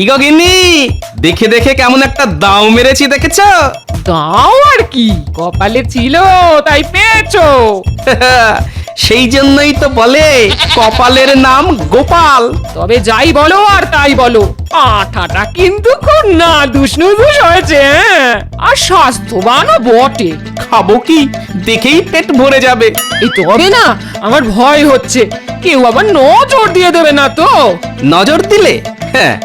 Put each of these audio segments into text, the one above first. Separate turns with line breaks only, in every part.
কি গো গিন্নি, দেখে দেখে কেমন একটা দাও মেরেছি দেখেছো?
দাও আর কি, কপালে ছিল তাই পেয়েছো।
সেই জন্যই তো বলে কপালের নাম গোপাল।
তবে যাই বলো আর তাই বলো, আঠাটা কিন্তু খুব না দুষ্ণুদুষ হয়েছে, হ্যাঁ? আর স্বাস্থ্যবানও বটে।
খাবো কি, দেখেই পেট ভরে যাবে।
এই তবে না, আমার ভয় হচ্ছে কেউ আবার নজর দিয়ে দেবে না তো।
নজর দিলে, হ্যাঁ,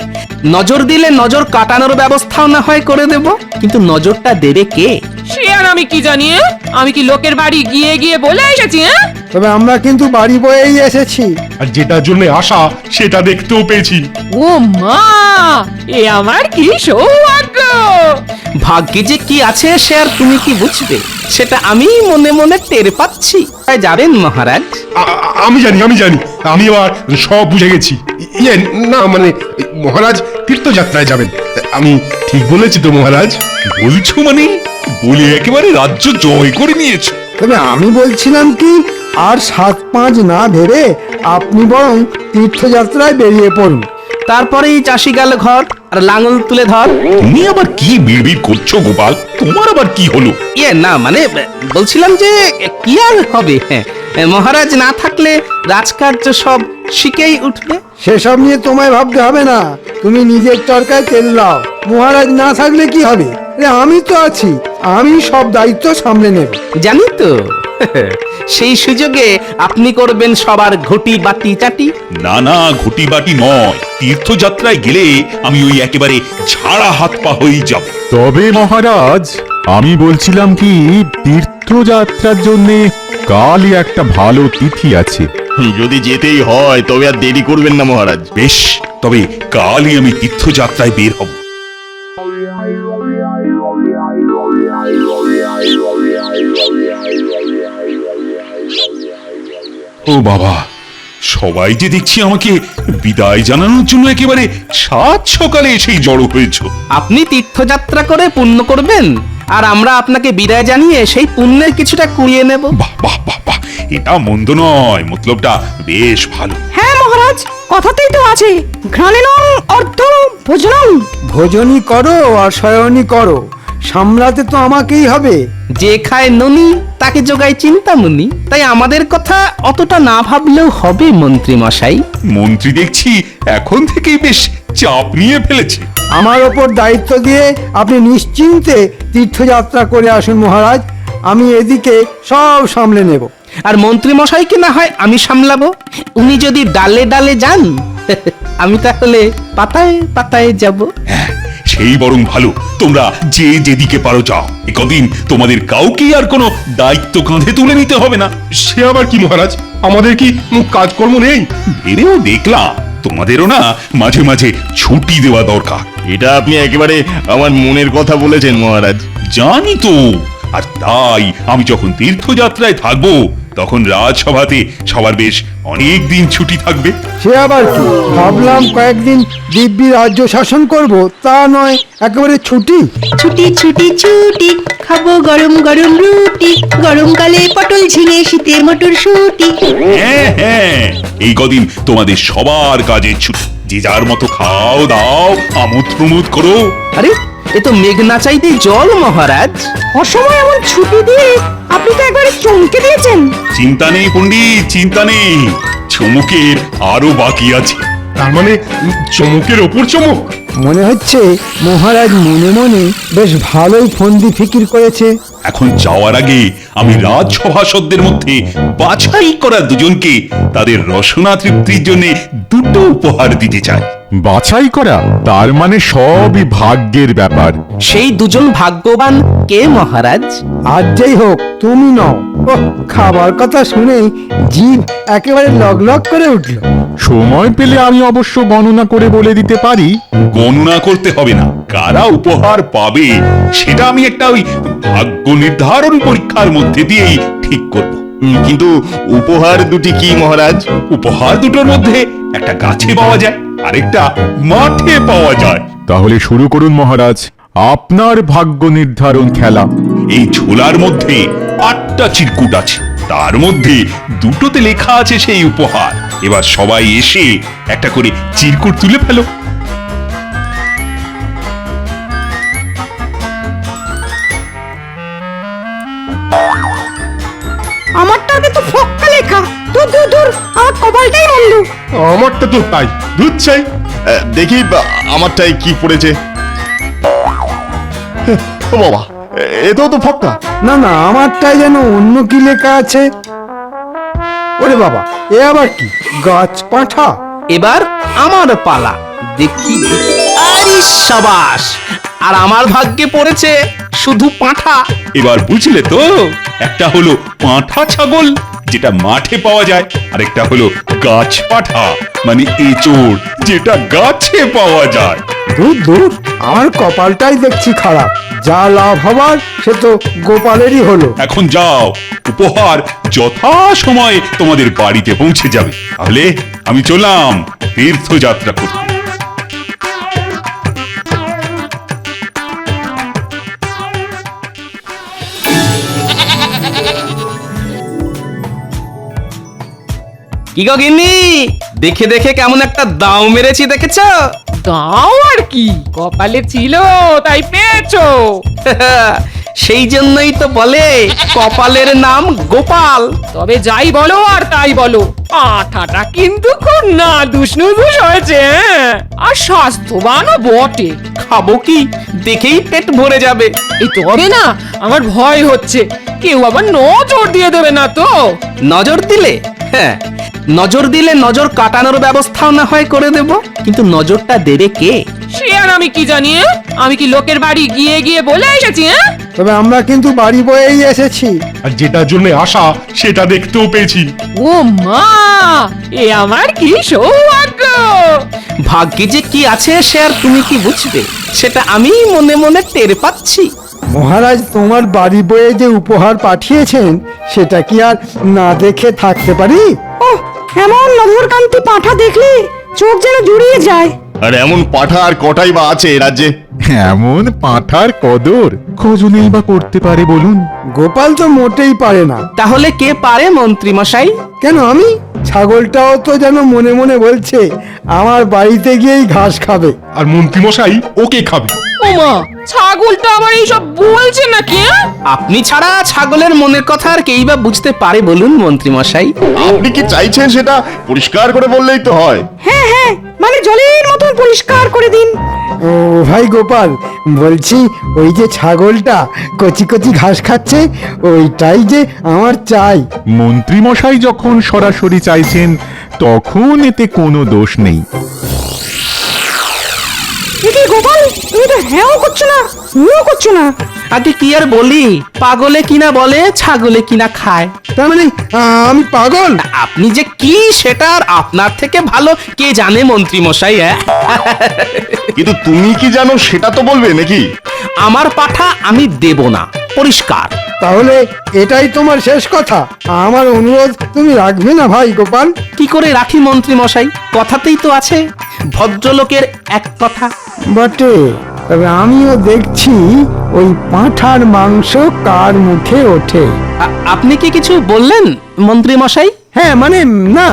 নজর দিলে নজর কাটানোর ব্যবস্থাও না হয় করে দেব, কিন্তু নজরটা দেবে কে?
সে আর আমি কি জানি, আমি কি লোকের বাড়ি গিয়ে গিয়ে বলে এসেছি? হ্যাঁ,
তবে আমরা কিন্তু বাড়ি বয়েই এসেছি।
আর যেটার জন্য আশা সেটা দেখতেও পেয়েছি।
ও মা, এ আমার কি সৌভাগ্য।
ভাগ্যে যে কি আছে সে আর তুমি কি বুঝবে, সেটা আমি মনে মনে টের পাচ্ছি। তাই যাবেন মহারাজ?
আমি জানি আমি আবার সব বুঝে গেছি। ইয়ে না, মানে মহারাজ তীর্থযাত্রায় যাবেন। আমি ঠিক বলেছি তো মহারাজ?
বলছো মানে বলে একেবারে রাজ্য জয় করে নিয়েছো?
তবে আমি বলছিলাম কি, আর 7-5 না ভেবে আপনি বরং তীর্থযাত্রায় বেরিয়ে পড়ুন।
তারপরেই চাষি গেল ঘর, আর লাঙল তুলে ধর।
তুমি আবার কি বিড়বিড় করছো গোপাল? তোমার আবার কি হলো?
ইয়ে না, মানে বলছিলাম যে কি আর হবে, হ্যাঁ, মহারাজ না থাকলে রাজকার্য সব শিখেই উঠবে।
সেসব নিয়ে তোমায় ভাবতে হবে না, তুমি নিজের চরকায় তেল দাও। মহারাজ না থাকলে কি হবে? আমি তো আছি, আমি সব দায়িত্ব সামলে নেব।
জানি তো। সেই সুযোগে আপনি করবেন সবার ঘটি বাটি চাটি।
না না, ঘটি বাটি নয়, তীর্থযাত্রায় গেলে আমি ওই একেবারে ছাড়া হাত পা হয়ে যাব।
তবে মহারাজ, আমি বলছিলাম কি, তীর্থযাত্রার জন্য কালই একটা ভালো তিথি আছে।
যদি যেতেই হয় তবে আর দেরি করবেন না মহারাজ।
বেশ, তবে কালই আমি তীর্থযাত্রায় বের হব। ও বাবা, সবাই যে দেখছি আমাকে বিদায় জানানোর জন্য একেবারে সাত সকালে এসেই জড়ো হয়েছ।
আপনি তীর্থযাত্রা করে পুণ্য করবেন, আর আমরা আপনাকে বিদায় জানিয়ে সেই পুণ্যের কিছুটা কুড়িয়ে নেব।
বাহ বাহ বাহ বাহ, এটা মন্দ নয়, মতলবটা বেশ ভালো।
হ্যাঁ মহারাজ, কথাতেই তো আছে ঘ্রাণেনং অর্ধ ভোজনং।
ভোজনই করো আর শয়নই করো, সামলাতে তো আমাকেই হবে।
যে খায় ননি তাকে যোগায় চিন্তামণি। তাই আমাদের কথা অতটা না ভাবলেও হবে মন্ত্রী মশাই।
মন্ত্রী দেখছি এখন থেকেই বেশ চাপ নিয়ে ফেলেছে।
আমার ওপর দায়িত্ব দিয়ে আপনি নিশ্চিন্তে তীর্থযাত্রা করে আসুন মহারাজ, আমি এদিকে সব সামলে নেব।
আর মন্ত্রী মশাইকে না হয় আমি সামলাবো। উনি যদি ডালে ডালে যান, আমি তাহলে পাতায় পাতায় যাব।
হ্যাঁ, সেই বরং ভালো। তোমরা যে যেদিকে পারো যাও, একদিন তোমাদের কাউকেই আর কোনো দায়িত্ব কাঁধে তুলে নিতে হবে না।
সে আবার কি মহারাজ? আমাদের কি কাজকর্ম নেই?
ভেবেও দেখলাম তোমাদেরও না মাঝে মাঝে ছুটি দেওয়া দরকার।
এটা আপনি একেবারে আমার মনের কথা বলেছেন মহারাজ।
জানি তো, আর তাই আমি যখন তীর্থযাত্রায় থাকবো তখন রাজসভাতে সবার বেশ অনেক দিন ছুটি থাকবে।
সে আবার কি, ভাবলাম কয়েকদিন দিব্যি রাজ্য শাসন করব, তা নয় একেবারে ছুটি।
ছুটি ছুটি ছুটি, খাবো গরম গরম রুটি, গরমকালে পটল ঝিঙে, শীতে মটর শুটি।
হ্যাঁ হ্যাঁ, এই কদিন তোমাদের সবার কাজের ছুটি। যে যার মতো খাও দাও, আমোদ প্রমোদ করো।
আরে, এ তো মেঘনা চাইতে জল মহারাজ।
অসময় এমন ছুটি দিয়ে আপনি তো একবারে চমকে দিয়েছেন।
চিন্তা নেই পণ্ডিত, চিন্তা নেই, চমকের আরো বাকি আছে।
তার মানে চমকের ওপর চমক।
মনে হচ্ছে মহারাজ মনে মনে বেশ ভালোই ফন্দি ফিকির করেছে।
এখন যাওয়ার আগে আমি রাজসভাসদদের মধ্যে বাছাই করা দুজনকে তাদের রসনা তৃপ্তির জন্য দুটো উপহার দিতে চাই।
বাছাই করা, তার মানে সবই ভাগ্যের ব্যাপার।
সেই দুজন ভাগ্যবান কে মহারাজ?
আর যেই হোক, তুমি নও। ওহ, খাবার কথা শুনেই জিভ একেবারে লগলগ করে উঠল।
সময় পেলে আমি অবশ্য গণনা করে বলে দিতে পারি।
গণনা করতে হবে না, কারা উপহার পাবে সেটা আমি একটা ওই ভাগ্য নির্ধারণ পরীক্ষার মধ্যে দিয়েই ঠিক করব।
কিন্তু উপহার দুটি কি মহারাজ?
উপহার দুটোর মধ্যে একটা গাছে পাওয়া যায়, আরেকটা মাঠে পাওয়া যায়।
তাহলে শুরু করুন মহারাজ, আপনার ভাগ্য নির্ধারণ খেলা।
এই ঝোলার মধ্যে 8টা চিরকুট আছে, তার মধ্যে দুটোতে লেখা আছে সেই উপহার। এবার সবাই এসে একটা করে চিরকুট তুলে ফেলো।
আমার কপালটাই মন্দ।
আমারটা তো তাই দুধ চাই।
দেখি আমারটাই কি পড়েছে। ও বাবা, এতেও তো ফক্কা।
না না, আমারটাই যেন অন্য কি লেখা আছে। ওরে বাবা, এ আবার কি? গাছ পাঠা।
এবার আমার পালা, দেখি আরে সাবাস, আর আমার ভাগ্যে পড়েছে শুধু পাঁঠা।
এবার বুঝলে তো, একটা হলো পাঁঠা ছাগল যেটা মাঠে পাওয়া যায়, আর একটা হলো গাছ পাঠা মানে এঁচোড় যেটা গাছে পাওয়া যায়।
দূর দূর, আমার কপালটাই দেখছি খারাপ। যা লাভ হবার সে তো গোপালেরই হলো।
এখন যাও, উপহার যথা সময়ে তোমাদের বাড়িতে পৌঁছে যাবে। তাহলে আমি চললাম তীর্থযাত্রা করতে।
কি গো গিন্নি, দেখে দেখে কেমন একটা দাও মেরেছি দেখেছ?
দাও আর কি, কপালে ছিল তাই পেয়েছো।
সেই জন্যই তো বলে কপালের নাম গোপাল।
তবে যাই বলো আর তাই বলো, পাঁঠাটা কিন্তু খুব নাদুস নুদুস হয়েছে, হ্যাঁ? আর স্বাস্থ্যবানও বটে।
খাবো কি, দেখেই পেট ভরে যাবে।
এই তবে না, আমার ভয় হচ্ছে কেউ আবার নজর দিয়ে দেবে না তো।
নজর দিলে, হ্যাঁ, নজর দিলে নজর কাটানোর ব্যবস্থাও না হয় করে দেব, কিন্তু নজরটা দেবে কে?
সে আর আমি কি জানি, হ্যাঁ? আমি কি লোকের বাড়ি গিয়ে গিয়ে বলে এসেছি, হ্যাঁ?
তবে আমরা কিন্তু বাড়ি বয়েই এসেছি।
আর যেটার জন্য আশা সেটা দেখতেও পেয়েছি।
ও মা, এ আমার কি সৌভাগ্য!
ভাগ্যে যে কি আছে সে আর তুমি কি বুঝবে, সেটা আমি মনে মনে টের পাচ্ছি।
মহারাজ তোমার বাড়ি বয়ে যে উপহার পাঠিয়েছেন সেটা কি আর না দেখে থাকতে পারি?
ও, এমন নভরকান্তি পাঁঠা দেখলে চোখ যেন জুড়িয়ে যায়।
আর এমন পাঠা আর কটাই বা আছে এ রাজ্যে?
এমন পাঁঠার কদর কজনেই বা করতে পারে বলুন?
গোপাল তো মোটেই পারে না।
তাহলে কে পারে মন্ত্রী মশাই?
কেন আমি? ছাগলটাও তো যেন মনে মনে বলছে আমার বাড়িতে গিয়েই ঘাস খাবে।
আর মন্ত্রীমশাই ওকে খাবে।
ও মা, ছাগলটা আবার এইসব বলছে নাকি, হ্যাঁ?
আপনি ছাড়া ছাগলের মনের কথা আর কেই বা বুঝতে পারে বলুন মন্ত্রী মশাই?
আপনি কি চাইছেন সেটা পরিষ্কার করে বললেই তো হয়।
হ্যাঁ হ্যাঁ, মানে জলের মতন পরিষ্কার করে দিন।
ও ভাই গোপাল, বলছি ওই যে ছাগলটা কচি কচি ঘাস খাচ্ছে ওইটাই যে আমার চাই।
মন্ত্রী মশাই যখন সরাসরি চাইছেন তখন এতে কোনো দোষ নেই।
একে গোপাল, তুমি তো হ্যাঁও করছো না হুঁও করছো না।
আগে কি আর বলি, পাগলে কিনা বলে ছাগলে কিনা খায়।
তার মানে আমি পাগল?
আপনি যে কি সেটা আর আপনার থেকে ভালো কে জানে মন্ত্রী মশাই?
কিন্তু তুমি কি জানো সেটা তো বলবে নাকি?
আমার পাঠা আমি দেব না, পরিষ্কার।
তাহলে এটাই তোমার শেষ কথা? আমার অনুরোধ তুমি রাখবে না ভাই গোপাল?
কি করে রাখি মন্ত্রী মশাই, কথাতেই তো আছে ভদ্রলোকের এক কথা।
বটে, তবে আমিও দেখছি ওই পাঁঠার মাংস কার মুখে ওঠে।
আপনি কি কিছু বললেন মন্ত্রী মশাই?
হ্যাঁ মানে না,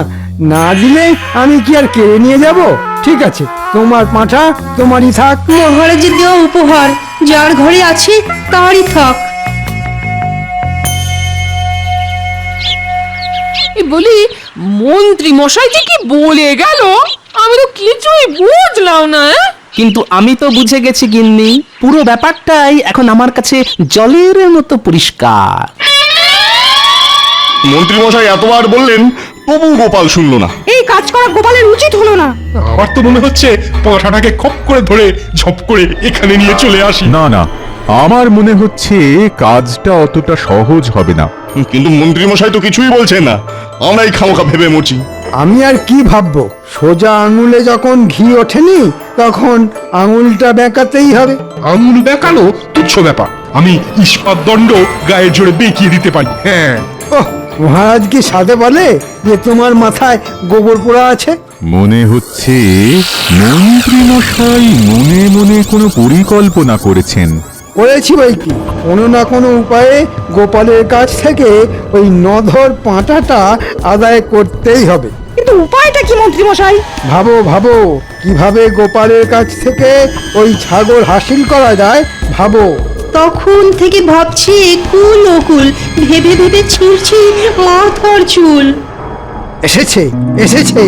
না দিলে আমি কি আর কেড়ে নিয়ে যাব? ঠিক আছে, তোমার পাঁঠা তোমারই থাক।
মহারাজের দেওয়া উপহার যার ঘরে আছে তারই থাক।
বলি, মন্ত্রী মশাই যে কি বলে গেল আমি তো কিছুই বুঝলাম না, হ্যাঁ?
কিন্তু আমি তো বুঝে গেছি গিন্নি, পুরো ব্যাপারটাই এখন আমার কাছে জলের মতো পরিষ্কার।
মন্ত্রী মশাই এতবার বললেন তবু গোপাল শুনলো না।
এই কাজ করা গোপালের উচিত হলো না।
আমার তো মনে হচ্ছে পাঁঠাটাকে খপ করে ধরে ঝপ করে এখানে নিয়ে চলে আসি।
না না, আমার মনে হচ্ছে কাজটা অতটা সহজ হবে না।
কিন্তু মন্ত্রী মশাই তো কিছুই বলছেন না, আমরাই খামোখা ভেবে মরছি।
আমি আর কি ভাববো? সোজা আঙুলে যখন ঘি ওঠেনি তখন আঙুলটা বেঁকাতেই হবে।
আঙুল বেঁকানো তুচ্ছ ব্যাপার, আমি ইস্পাত দণ্ড গায়ের জোরে বেঁকিয়ে দিতে পারি। হ্যাঁ,
ওহ, মহারাজ কি সাধে বলে যে তোমার মাথায় গোবর পোড়া আছে?
মনে হচ্ছে মন্ত্রী মশাই মনে মনে কোনো পরিকল্পনা করেছেন।
করেছি বই কি, কোনো না কোনো উপায়ে গোপালের কাছ থেকে ওই নধর পাঁঠাটা আদায় করতেই হবে।
কিন্তু উপায়টা কি মন্ত্রী মশাই?
ভাবো ভাবো, কিভাবে গোপালের কাছ থেকে ওই ছাগল হাসিল করা যায় ভাবো।
তখন থেকে ভাবছি কুল অকুল, ভেবে ভেবে ছিঁড়ছি মাথার চুল।
এসেছে এসেছে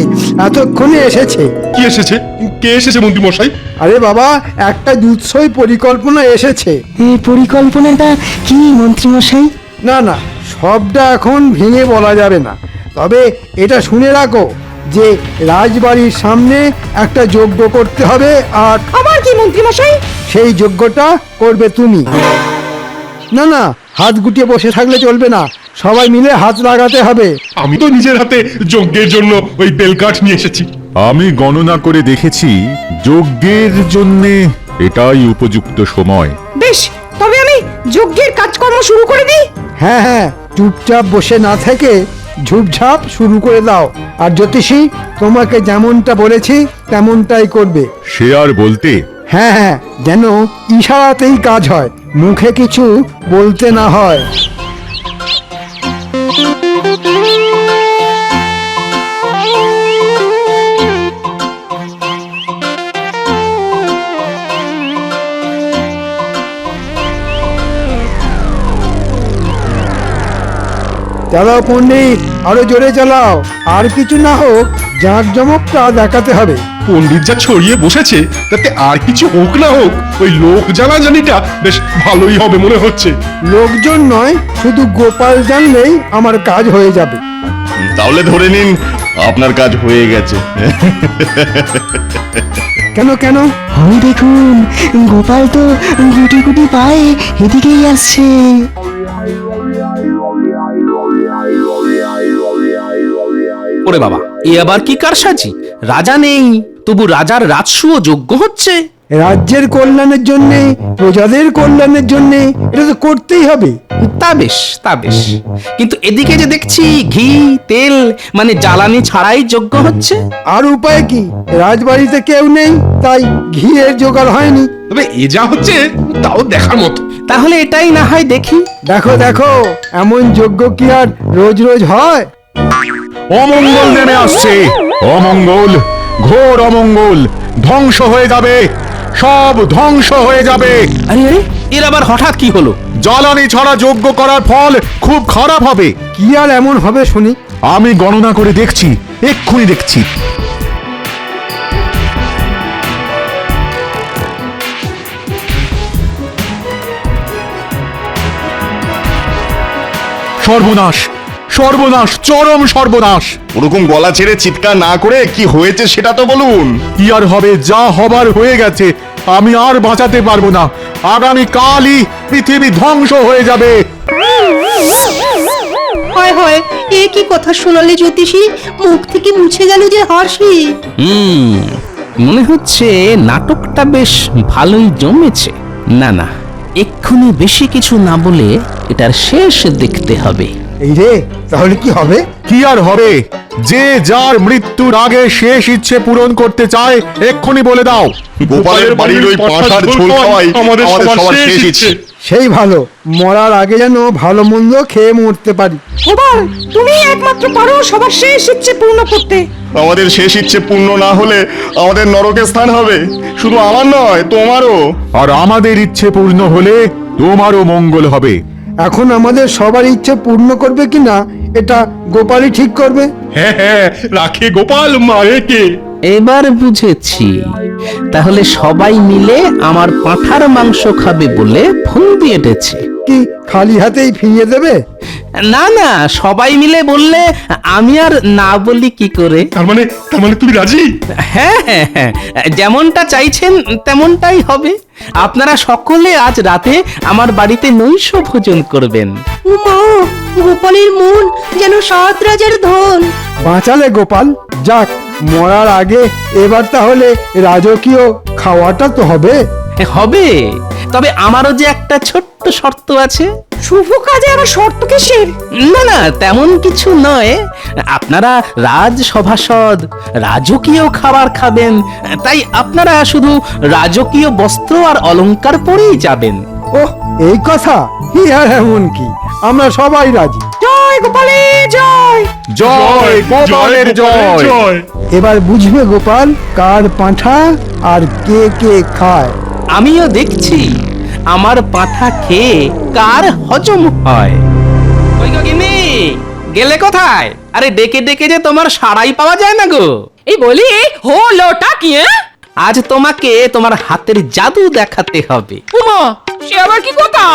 এতক্ষণে এসেছে।
কি এসেছে? কে এসেছে মন্ত্রী মশাই?
আরে বাবা, একটা জুৎসই পরিকল্পনা এসেছে।
এই পরিকল্পনাটা কি মন্ত্রী মশাই?
না না, সবটা এখন ভেঙে বলা যাবে না, তবে এটা শুনে রাখো যে রাজবাড়ির সামনে একটা যজ্ঞ করতে হবে, আর
আবার কি মন্ত্রী মশাই?
সেই যজ্ঞটা করবে তুমি। না না, হাত গুটিয়ে বসে থাকলে চলবে না, সবাই মিলে হাত লাগাতে হবে।
আমি তো নিজের হাতে যজ্ঞের জন্য ওই বেলকাঠ নিয়ে এসেছি।
আমি গণনা করে দেখেছি যজ্ঞের জন্যে এটাই উপযুক্ত সময়।
বেশ, তবে আমি যজ্ঞের কাজকর্ম শুরু করে দিই।
হ্যাঁ হ্যাঁ, চুপচাপ বসে না থেকে ঝুপঝাপ শুরু করে দাও। আর জ্যোতিষী, তোমাকে যেমনটা বলেছি তেমনটাই করবে।
সে আর বলতে।
হ্যাঁ হ্যাঁ, যেন ইশারাতেই কাজ হয়, মুখে কিছু বলতে না হয়। চালাও পণ্ডিত, আরো জোরে চালাও। আর কিছু না হোক, জাঁকজমকটা দেখাতে হবে।
পণ্ডিত যা ছড়িয়ে বসেছে তাতে আর কিছু হোক না হোক, ওই লোক জানাজানিটা বেশ ভালোই হবে মনে হচ্ছে।
লোকজন নয়, শুধু গোপাল জানলেই আমার কাজ হয়ে যাবে।
তাহলে ধরে নিন আপনার কাজ হয়ে গেছে।
কেন কেন?
ওই দেখুন, গোপাল তো গুটি গুটি পায়ে এদিকেই আসছে। ওরে বাবা, এ আবার কি কারসাজি? রাজা নেই, তবু রাজার রাজসূয় যজ্ঞ হচ্ছে।
রাজ্যের কল্যাণের জন্য, প্রজাদের কল্যাণের জন্য এটা তো করতেই হবে।
তা বেশ, তা বেশ, কিন্তু এদিকে যে দেখছি ঘি তেল মানে জ্বালানি ছাড়াই যজ্ঞ হচ্ছে।
আর উপায় কি? রাজবাড়িতে কেউ নেই, তাই ঘিয়ের জোগাড় হয়নি।
তবে এ যা হচ্ছে তাও দেখার মতো।
তাহলে এটাই না হয় দেখি।
দেখো দেখো, এমন যজ্ঞ কি আর রোজ রোজ হয়?
অমঙ্গল নেমে আসছে, অমঙ্গল, ঘোর অমঙ্গল। ধ্বংস হয়ে যাবে, সব ধ্বংস হয়ে যাবে।
আরে আরে, এর আবার হঠাৎ কি হলো?
জ্বালানি ছাড়া যজ্ঞ করার ফল খুব খারাপ হবে।
কি আর এমন হবে শুনি?
আমি গণনা করে দেখছি, এক্ষুনি দেখছি। সর্বনাশ, সর্বনাশ, চরম সর্বনাশ।
ওরকম গলা ছেড়ে চিৎকার না করে কি হয়েছে সেটা তো বলুন।
কি আর হবে, যা হবার হয়ে গেছে, আমি আর বাঁচাতে পারবো না। আগামী কালই পৃথিবী ধ্বংস হয়ে যাবে।
হয় হয়, এ কি কথা শোনালে জ্যোতিষী? মুখ থেকে মুছে গেল যে হাসি।
মনে হচ্ছে নাটকটা বেশ ভালোই জমেছে। না না, এক্ষুনি বেশি কিছু না বলে এটার শেষ দেখতে হবে।
এই রে, তাহলে কি হবে?
কি আর হবে? যে যার মৃত্যুর আগে শেষ ইচ্ছে পূরণ করতে চায় এক্ষুনি বলে দাও।
গোপালের বাড়ির ওই পাঁঠার ঝোল খাওয়াই আমাদের সবার শেষ ইচ্ছে।
সেই ভালো, মরার আগে যেন ভালো মন্দ খেয়ে মরতে পারি।
গোপাল, তুমি একমাত্র পারো সবার শেষ ইচ্ছে পূর্ণ করতে।
আমাদের শেষ ইচ্ছে পূর্ণ না হলে আমাদের নরকে স্থান হবে, শুধু আমার নয় তোমারও।
আর আমাদের ইচ্ছে পূর্ণ হলে তোমারও মঙ্গল হবে।
এখন আমাদের সবার ইচ্ছে পূর্ণ করবে কিনা এটা গোপালই ঠিক করবে।
হ্যাঁ হ্যাঁ, রাখে গোপাল, মারে কে?
এবার বুঝেছি, তাহলে সবাই মিলে আমার পাঁঠার মাংস খাবে বলে ফন্দি এঁটেছে।
কি খালি হাতেই ফিরিয়ে দেবে?
না না, সবাই মিলে বললে আমি আর না বলি কি করে?
তার মানে তুমি রাজি?
হ্যাঁ হ্যাঁ হ্যাঁ, যেমনটা চাইছেন তেমনটাই হবে। আপনারা সকলে আজ রাতে আমার বাড়িতে নৈশ ভোজন করবেন।
উমা, গোপালের মন যেন 7 রাজার ধন।
বাঁচালে গোপাল। যাক, মরার আগে এবার তাহলে রাজকীয় খাওয়াটা তো হবে।
হবে, তবে আমারও যে একটা ছোট্ট শর্ত আছে।
শুভ কাজে আবার শর্ত কিসের?
না না, তেমন কিছু নয়। আপনারা রাজসভাসদ, রাজকীয় খাবার খাবেন, তাই আপনারা শুধু রাজকীয় বস্ত্র আর অলংকার পরেই যাবেন।
ওহ, এই কথা? কি আর এমন কি, আমরা সবাই রাজি।
জয় গোপালের জয়।
জয় গোপালের জয়।
এবার বুঝবে গোপাল কার পাঁঠা আর কে কে খায়।
আমিও দেখছি আমার পাঁঠা খেয়ে কার হজম হয়। ওই গো গিন্নি, গেলে কোথায়? আরে ডেকে ডেকে যে তোমার সাড়াই পাওয়া যায় না গো।
এই বলি হলোটা কি?
আজ তোমাকে তোমার হাতের জাদু দেখাতে হবে।
উমা, সে আবার কি কথা?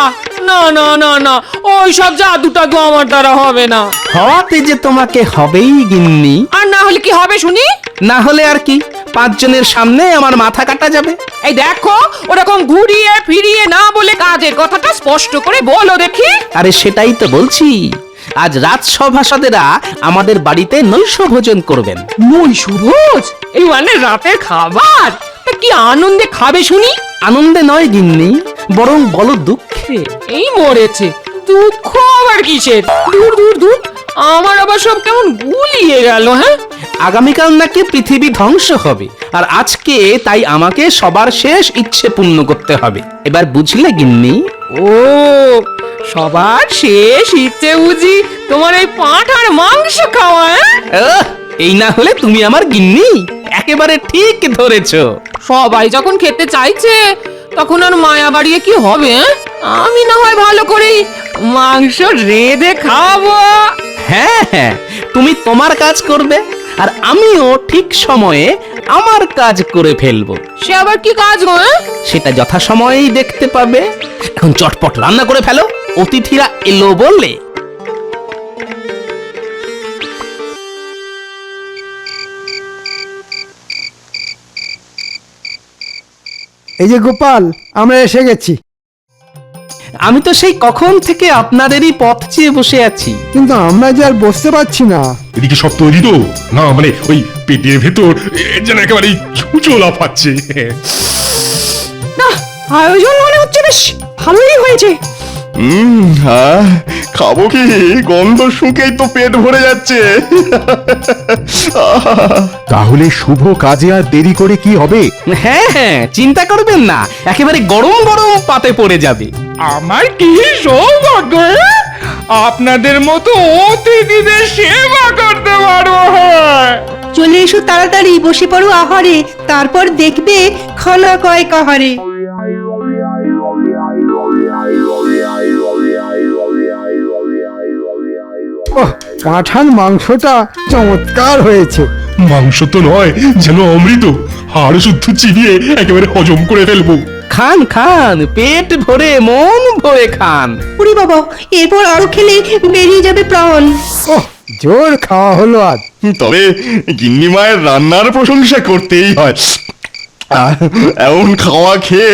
না না না না, ওই সব জাদুটা তো আমার দ্বারা হবে না।
হওয়াতে যে তোমাকে হবেই গিন্নি।
আর না হলে কি হবে শুনি?
না হলে আর কি, 5 জনের সামনে আমার মাথা কাটা যাবে।
এই দেখো, ওরকম ঘুরিয়ে ফিরিয়ে না বলে কাজের কথাটা স্পষ্ট করে বলো দেখি।
আরে সেটাই তো বলছি, আজ রাজসভাসদেরা আমাদের বাড়িতে নৈশ ভোজন করবেন।
নৈশভোজ? এই মানে রাতের খাবার? তা কি আনন্দে খাবে শুনি?
আনন্দে নয় গিন্নি, বরং বলো দুঃখে।
এই মরেছে, দুঃখ আবার কিসের? দূর দূর দূর, আমার আবার সব কেমন গুলিয়ে গেল। হ্যাঁ,
আগামীকাল নাকি পৃথিবী ধ্বংস হবে, আর আজকে তাই আমাকে সবার শেষ ইচ্ছে পূর্ণ করতে হবে। এবার বুঝলে গিন্নি?
ও সবার শেষ ইচ্ছে বুঝি তোমার এই পাঁঠার মাংস খাওয়া?
আহ, এই না হলে তুমি আমার গিন্নি? একেবারে ঠিক ধরেছো।
সবাই যখন খেতে চাইছে তখন আর মায়া বাড়িয়ে কি হবে? আমি না হয় ভালো করেই মাংস রেঁধে খাবো।
হ্যাঁ হ্যাঁ, তুমি তোমার কাজ করবে, আর আমিও ঠিক সময়ে আমার কাজ করে ফেলবো।
সে আবার কি কাজ গো?
সেটা যথাসময়েই দেখতে পাবে। এখন চটপট রান্না করে ফেলো, অতিথিরা এলো বললে।
এই যে গোপাল, আমরা এসে গেছি।
আমি তো সেই কখন থেকে আপনাদেরই পথ চেয়ে বসে আছি।
কিন্তু আমরা যে আর বসতে পারছি না।
এদিকে সব তৈরি তো? না মানে ওই পেটের ভেতর যেন একেবারে ছুঁচো লাফাচ্ছে।
না, আয়োজন মনে হচ্ছে বেশ ভালোই হয়েছে।
হ্যাঁ, খাবো কি? গন্ধ শুকেই তো পেট ভরে যাচ্ছে।
তাহলে শুভ কাজে আর দেরি করে কি হবে?
হ্যাঁ হ্যাঁ, চিন্তা করবেন না, একেবারে গরম গরম পাতে পড়ে যাবে।
আমার কি সৌভাগ্য, আপনাদের মতো অতিথিদের সেবা করতে পারবো।
চলে এসো তাড়াতাড়ি, বসে পড়ো আহারে, তারপর দেখবে খানা কয় কাহারে।
ওহ, পাঁঠার মাংসটা চমৎকার হয়েছে।
মাংস তো নয়, যেন অমৃত। হাড় শুদ্ধ চিবিয়ে একেবারে হজম করে ফেলবো।
খান খান, পেট ভরে মন ভরে খান।
উরি বাবা, এরপর আরো খেলে বেরিয়ে যাবে প্রাণ।
ওহ, জোর খাওয়া হলো আজ।
তবে গিন্নি মায়ের রান্নার প্রশংসা করতেই হয়। এমন খাওয়া খেয়ে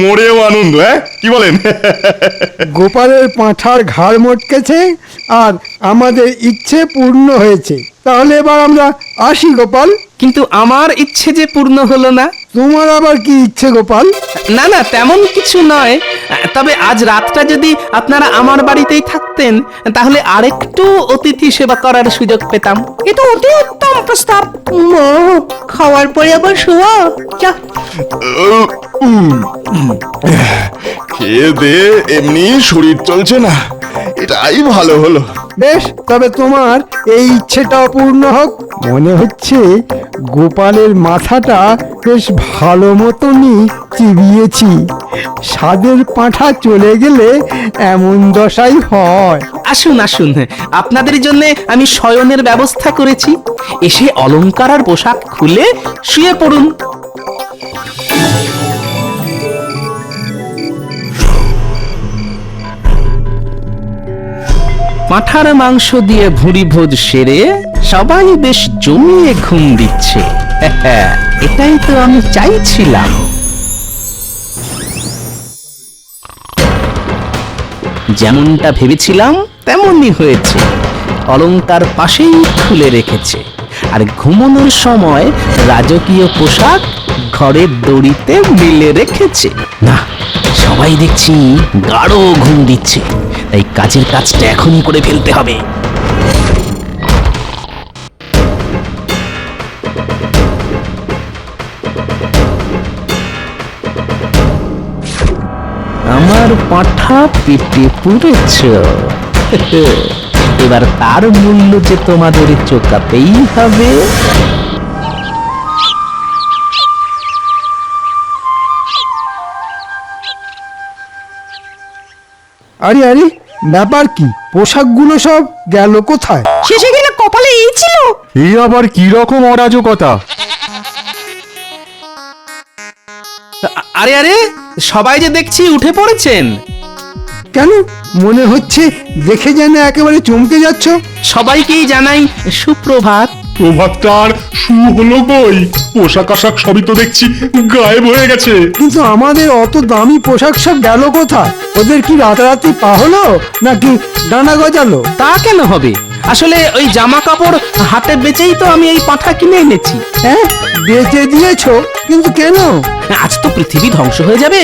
মরেও আনন্দ, হ্যাঁ কি বলেন?
গোপালের পাঁঠার ঘাড় মটকেছে, আর আমাদের ইচ্ছে পূর্ণ হয়েছে। তাহলে এবার আমরা আসি গোপাল।
কিন্তু আমার ইচ্ছে যে পূর্ণ হলো না।
তোমার আবার কি ইচ্ছে গোপাল?
না না, তেমন কিছু নয়, তবে আজ রাতটা যদি আপনারা আমার বাড়িতেই থাকতেন, তাহলে আরেকটু অতিথি সেবা করার সুযোগ পেতাম।
এ তো অতি উত্তম প্রস্তাব। মা, খাওয়ার পরে আবার শোয়া যা।
খেয়ে দে এমনি শরীর চলছে না, এটাই ভালো হলো।
বেশ, তবে তোমার এই ইচ্ছেটাও পূর্ণ হোক। মনে হচ্ছে গোপালের মাথাটা বেশ ভালো মতনই চিবিয়েছি। স্বাদের পাঁঠা চলে গেলে এমন দশাই হয়।
আসুন আসুন, আপনাদের জন্য আমি শয়নের ব্যবস্থা করেছি। এসে অলংকার আর পোশাক খুলে শুয়ে পড়ুন। পাঁঠার মাংস দিয়ে ভুঁড়ি ভোজ সেরে সবাই বেশ জমিয়ে ঘুম দিচ্ছে। এটাই তো আমি চাইছিলাম। যেমনটা ভেবেছিলাম তেমনই হয়েছে। অলংকার পাশেই খুলে রেখেছে, আর ঘুমানোর সময় রাজকীয় পোশাক ঘরের দড়িতে মেলে রেখেছে। না, সবাই দেখছি গাঢ় ঘুম দিচ্ছে, তাই কাজের কাজটা এখনই করে ফেলতে হবে। আমার পাঁঠা পেটে পুড়েছ, এবার তার মূল্য যে তোমাদের চোকাতেই হবে।
আরে আরে, ব্যাপার কি? পোশাকগুলো সব গেল কোথায়?
শেষে কিনা কপালে
এই আবার কি রকম অরাজকতা?
আরে আরে, সবাই যে দেখছি উঠে পড়েছেন।
কেন মনে হচ্ছে দেখে যেন একেবারে চমকে যাচ্ছ?
সবাইকেই জানাই সুপ্রভাত।
প্রভাতটার শু হলো কই? পোশাক আশাক সবই তো দেখছি গায়েব হয়ে গেছে।
কিন্তু আমাদের অত দামি পোশাক সব গেল কোথায়? ওদের কি রাতারাতি পা হলো নাকি ডানা গজালো?
তা কেন হবে? আসলে ওই জামা কাপড় হাতে বেচেই তো আমি এই পাঁঠা কিনে এনেছি।
হ্যাঁ, বেচে দিয়েছো, কিন্তু কেন?
আজ তো পৃথিবী ধ্বংস হয়ে যাবে,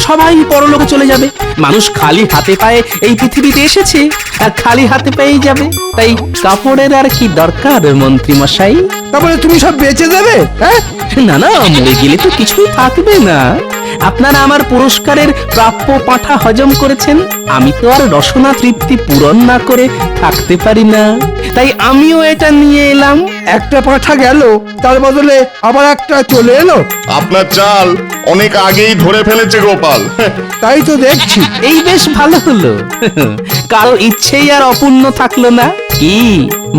সবাই পরলোকে চলে যাবে। মানুষ খালি হাতে পায়ে এই পৃথিবীতে এসেছে আর খালি হাতে পেয়েই যাবে। তাই কাপড়ের আর কি দরকার মন্ত্রী মশাই?
তারপরে তুমি সব বেচে দেবে? হ্যাঁ,
না না, মরে গেলে তো কিছুই থাকবে না। আপনারা আমার পুরস্কারের প্রাপ্য পাঁঠা হজম করেছেন, আমি তো আর রসনা তৃপ্তি পূরণ না করে থাকতে পারি না। তাই আমিও এটা নিয়ে এলাম।
একটা পাঁঠা গেল, তার বদলে আবার একটা চলে এলো।
আপনার চাল অনেক আগেই ধরে ফেলেছে গোপাল।
তাই তো দেখছি।
এই বেশ ভালো হলো, কারো ইচ্ছেই আর অপূর্ণ থাকলো না। কি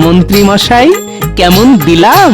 মন্ত্রী মশাই, কেমন দিলাম?